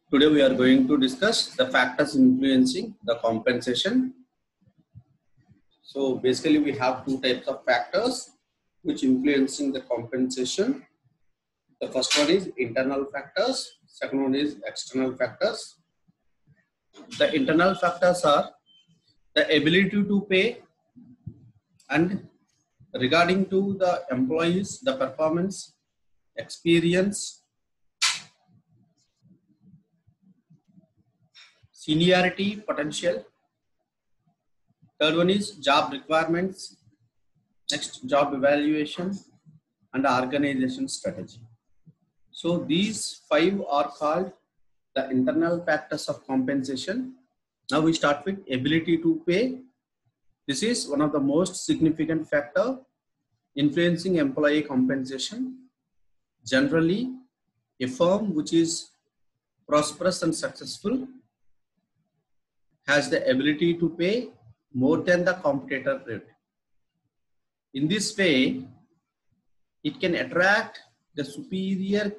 Today we are going to discuss the factors influencing the compensation. So basically we have two types of factors which influencing the compensation. The first one is internal factors, second one is external factors. The internal factors are the ability to pay and regarding to the employees, the performance, experience, seniority, potential. Third one is job requirements, next job evaluation and organization strategy. So these five are called the internal factors of compensation. Now we start with ability to pay. This is one of the most significant factor influencing employee compensation. Generally, a firm which is prosperous and successful has the ability to pay more than the competitor rate. In this way, it can attract the superior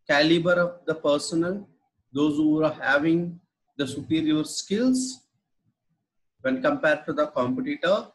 caliber of the personnel, those who are having the superior skills when compared to the competitor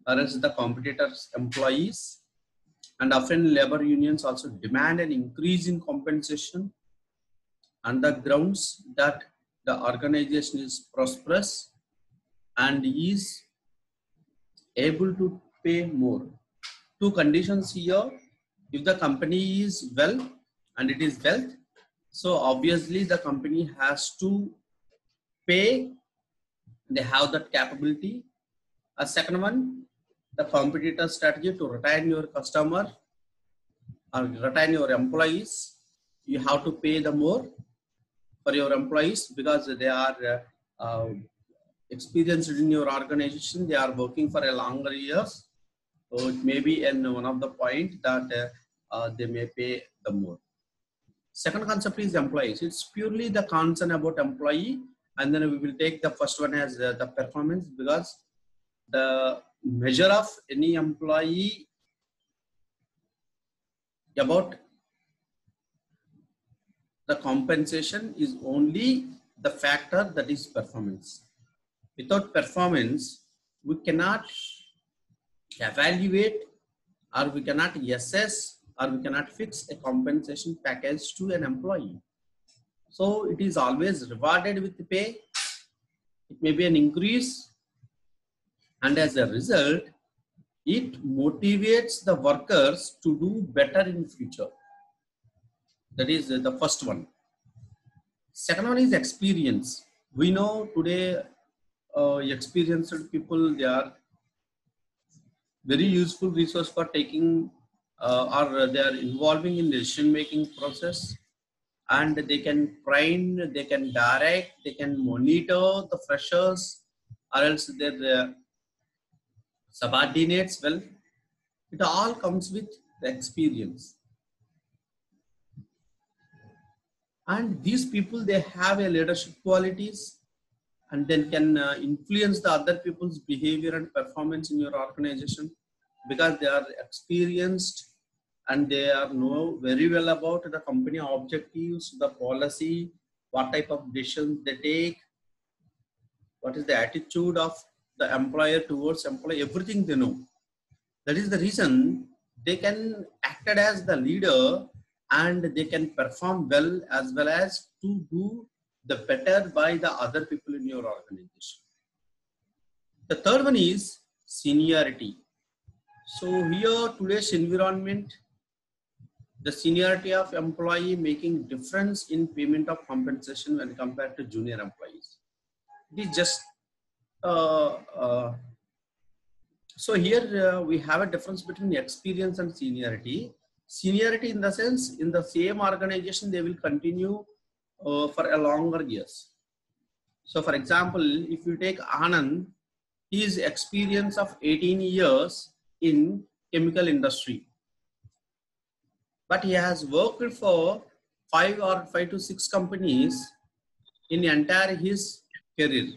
or else the competitor's employees. And often labor unions also demand an increase in compensation on the grounds that the organization is prosperous and is able to pay more. Two conditions here: if the company is well and it is wealth, so obviously the company has to pay, they have that capability. A second one, the competitor strategy to retain your customer or retain your employees. You have to pay the more for your employees because they are experienced in your organization, they are working for a longer years. So it may be in one of the point that they may pay the more. Second concept is employees. It's purely the concern about employee, and then we will take the first one as the performance, because the measure of any employee about the compensation is only the factor that is performance. Without performance, we cannot evaluate or we cannot assess or we cannot fix a compensation package to an employee. So it is always rewarded with pay. It may be an increase, and as a result, it motivates the workers to do better in future. That is the first one. Second one is experience. We know today experienced people, they are very useful resource for taking or they are involving in the decision making process, and they can train, they can direct, they can monitor the freshers or else their subordinates well. It all comes with the experience. And these people, they have a leadership qualities and then can influence the other people's behavior and performance in your organization because they are experienced and they are know very well about the company objectives, the policy, what type of decisions they take, what is the attitude of the employer towards employee, everything they know. That is the reason they can act as the leader and they can perform well as to do the better by the other people in your organization. The third one is seniority. So here today's environment, the seniority of employee making difference in payment of compensation when compared to junior employees. It is just so here we have a difference between experience and seniority. Seniority in the sense, in the same organization, they will continue for a longer years. So for example, if you take Anand, his experience of 18 years in chemical industry, but he has worked for 5 to 6 companies in entire his career.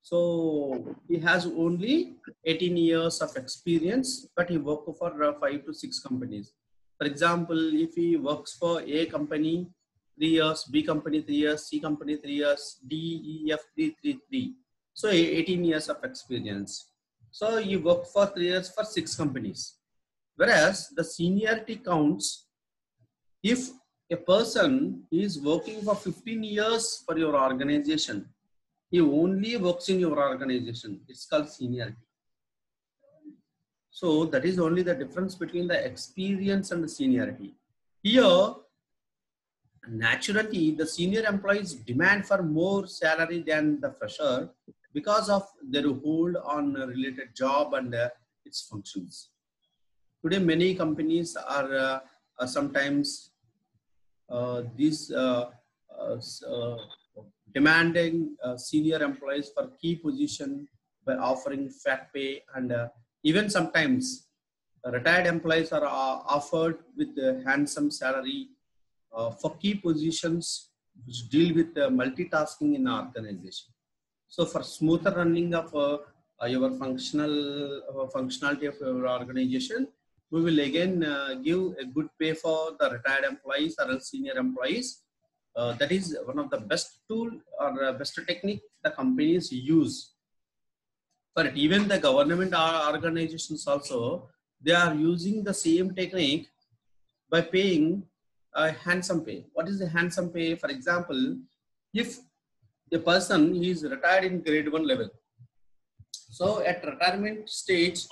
So he has only 18 years of experience, but he worked for 5 to 6 companies. For example, if he works for a company, 3 years, B company 3 years, C company 3 years, D, E, F 3, 3, 3. So 18 years of experience. So you work for 3 years for 6 companies. Whereas the seniority counts if a person is working for 15 years for your organization, he only works in your organization. It's called seniority. So that is only the difference between the experience and the seniority. Here, naturally, the senior employees demand for more salary than the fresher because of their hold on a related job and its functions. Today, many companies are sometimes demanding senior employees for key position by offering fat pay, and even sometimes retired employees are offered with a handsome salary for key positions which deal with multitasking in the organization. So for smoother running of your functionality of your organization, we will again give a good pay for the retired employees or senior employees. That is one of the best tool or best technique the companies use. But even the government organizations also, they are using the same technique by paying a handsome pay. What is the handsome pay? For example, if a person is retired in grade 1 level, so at retirement stage,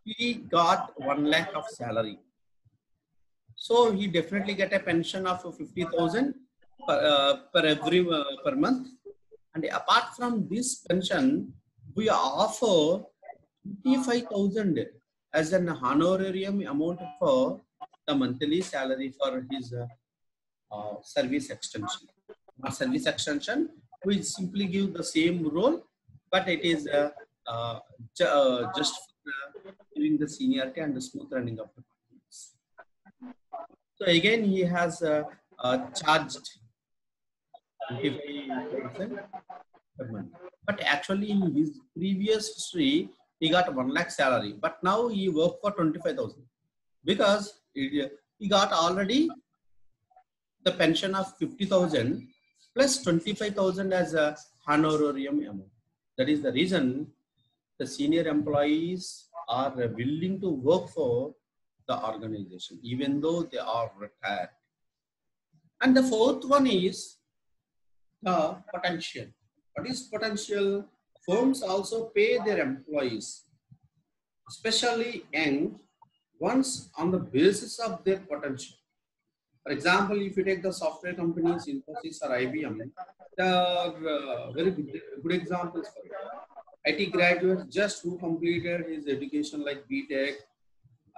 he got 1 lakh of salary. So he definitely get a pension of 50,000 per month. And apart from this pension, we offer 55,000 as an honorarium amount for the monthly salary for his service extension. Service extension, we simply give the same role, but it is just giving the seniority and the smooth running of the companies. So again, he has charged 25,000 per month. But actually, in his previous history, he got 1 lakh salary. But now he worked for 25,000 because he got already the pension of 50,000 plus 25,000 as a honorarium amount. That is the reason the senior employees are willing to work for the organization, even though they are retired. And the fourth one is the potential. What is potential? Firms also pay their employees, especially young ones, on the basis of their potential. For example, if you take the software companies, Infosys or IBM, they are very good examples for it. IT graduates just who completed his education like BTech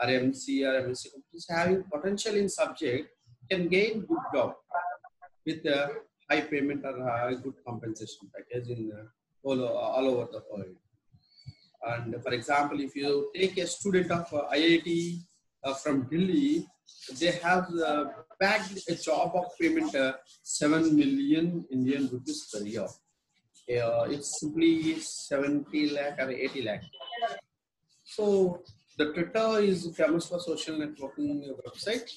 or MC or MSc companies having potential in subject can gain good job with high payment or good compensation package in all over the world. And for example, if you take a student of IIT from Delhi, they have bagged a job of payment 7 million Indian rupees per year. It's simply 70 lakh or 80 lakh. So the Twitter is famous for social networking website.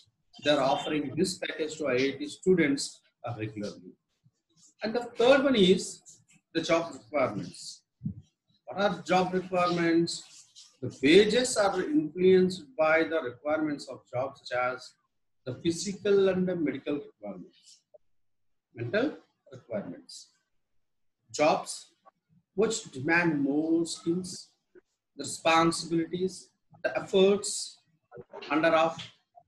They're offering this package to IIT students regularly. And the third one is the job requirements. What are job requirements? The wages are influenced by the requirements of jobs, such as the physical and the medical requirements, mental requirements. Jobs which demand more skills, the responsibilities, the efforts, under of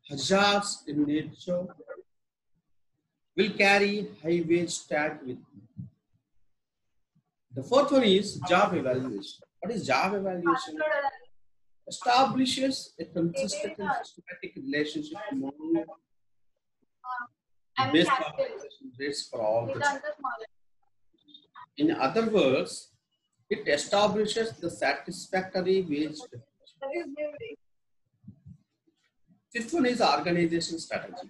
hazards in nature, will carry high wage tag with them. The fourth one is job evaluation. What is job evaluation? Establishes a consistent and systematic relationship among base compensation rates for all the jobs. In other words, it establishes the satisfactory wage differential. Fifth one is organization strategy.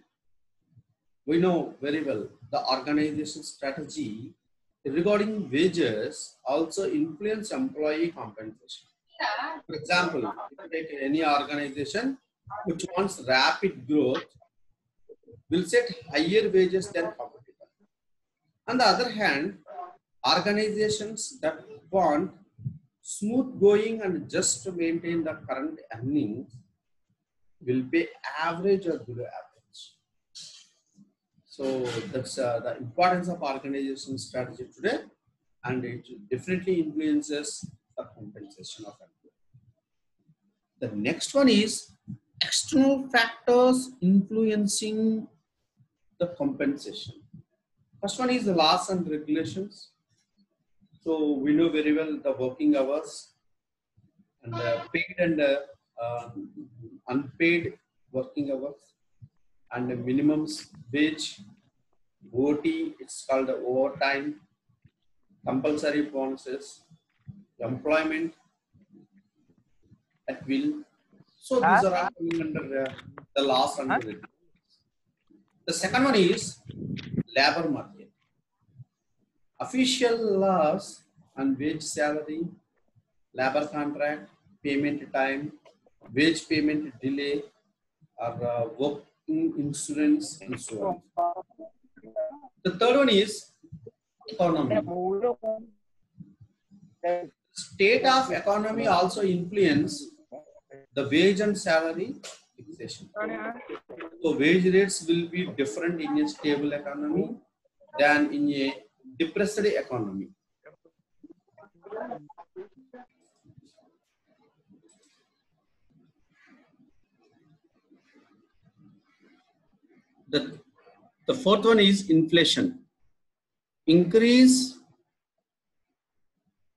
We know very well the organization strategy regarding wages also influence employee compensation. For example, if you take any organization which wants rapid growth, will set higher wages than competitors. On the other hand, organizations that want smooth going and just to maintain the current earnings will pay average or below average. So that's the importance of organization strategy today, and it definitely influences the compensation of employees. The next one is external factors influencing the compensation. First one is the laws and regulations. So we know very well the working hours and paid and unpaid working hours, and the minimum wage, OT, it's called overtime, compulsory bonuses, employment at will. So these are all coming under the laws and regulations. The second one is labor market. Official laws on wage, salary, labor contract, payment time, wage payment delay, or working insurance, and so on. The third one is economy. State of economy also influence the wage and salary fixation. So wage rates will be different in a stable economy than in a depressed economy. The fourth one is inflation. Increase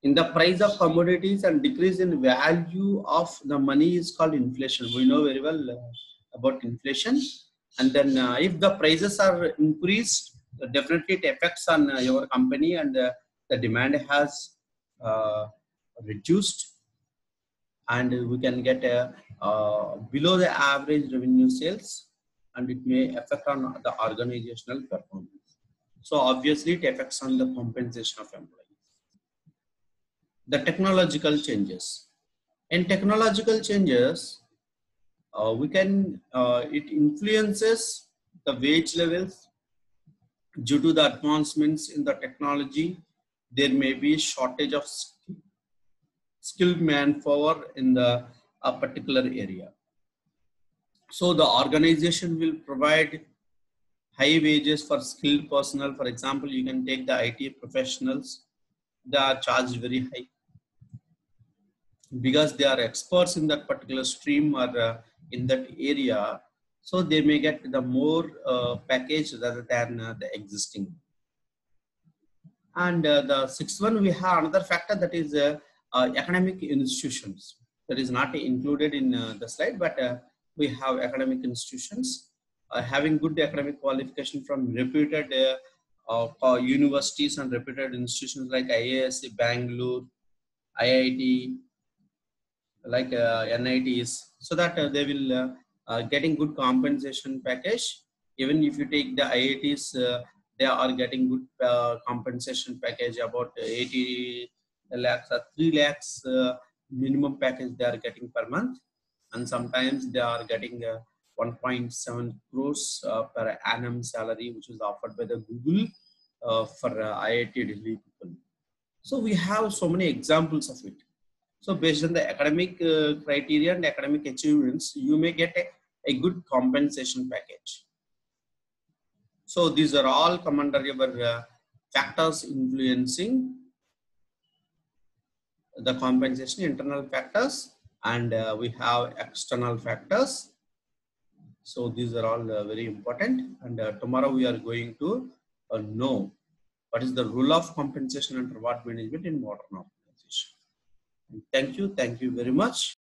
in the price of commodities and decrease in value of the money is called inflation. We know very well about inflation. And then if the prices are increased, definitely it affects on your company, and the demand has reduced, and we can get below the average revenue sales, and it may affect on the organizational performance. So obviously it affects on the compensation of employees. The technological changes. In technological changes, it influences the wage levels. Due to the advancements in the technology, there may be shortage of skilled manpower in a particular area. So the organization will provide high wages for skilled personnel. For example, you can take the IT professionals. They are charged very high because they are experts in that particular stream or in that area. So they may get the more package rather than the existing. And the sixth one, we have another factor, that is academic institutions. That is not included in the slide, but we have academic institutions having good academic qualification from reputed universities and reputed institutions like IISc, Bangalore, IIT, like NITs, so that they will getting good compensation package. Even if you take the IITs, they are getting good compensation package, about 80 lakhs or 3 lakhs minimum package they are getting per month, and sometimes they are getting 1.7 crores per annum salary, which is offered by the Google for IIT Delhi people. So we have so many examples of it. So based on the academic criteria and academic achievements, you may get a good compensation package. So these are all come under your factors influencing the compensation, internal factors, and we have external factors. So these are all very important, and tomorrow we are going to know what is the role of compensation and reward management in modern organization. Thank you very much.